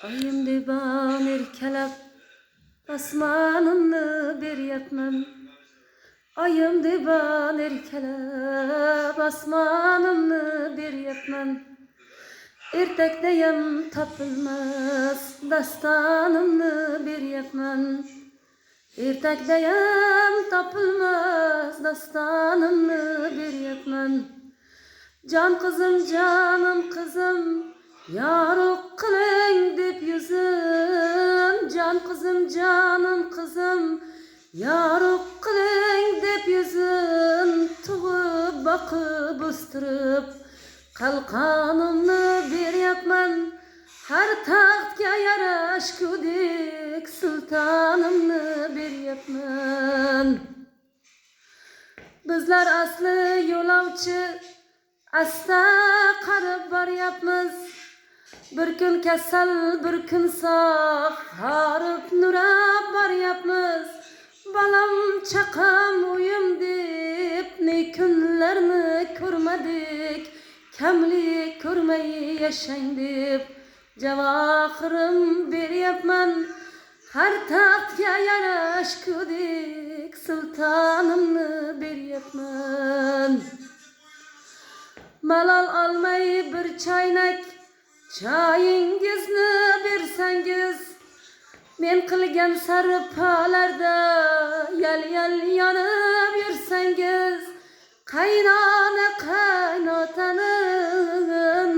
Ayım diban erkelep asmanımni beryapman. Ayım diban erkelep asmanımni beryapman. Ertakdayam topilmas dastanimni beryapman. Ertakdayam topilmas dastanimni beryapman. Can kızım canım kızım yarok kıling deb yüzün. Can kızım canım kızım yarok kıling deb yüzün. Tug'ib bakıp o'stirib qalqonimni beryapman. Har taxtga yarashgudek sultonimni beryapman. Bizlar asli yo'lovchi asta qarib boryapmiz. Bir kun kasal bir kun sog' horib nurab boryapmiz. Balam chaqam uyim deb ne kunlarni ko'rmadik. Kamlik ko'rmay yashang deb javohirim beryapman. Har taxtga yarashgudek sultonimni beryapman. Malol olmay bir choynak choyingizni bersangiz, men qilgan sarpolarda yal yonib yursangiz, qaynona qaynotani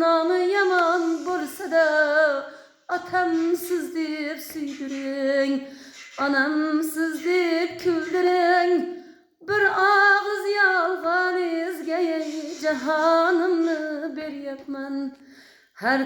nomi yomon bo'lsa-da otamsiz deb suydiring, onamsiz deb kuldiring. Bir og'iz yolg'oningizga jahonimni beryapman. Har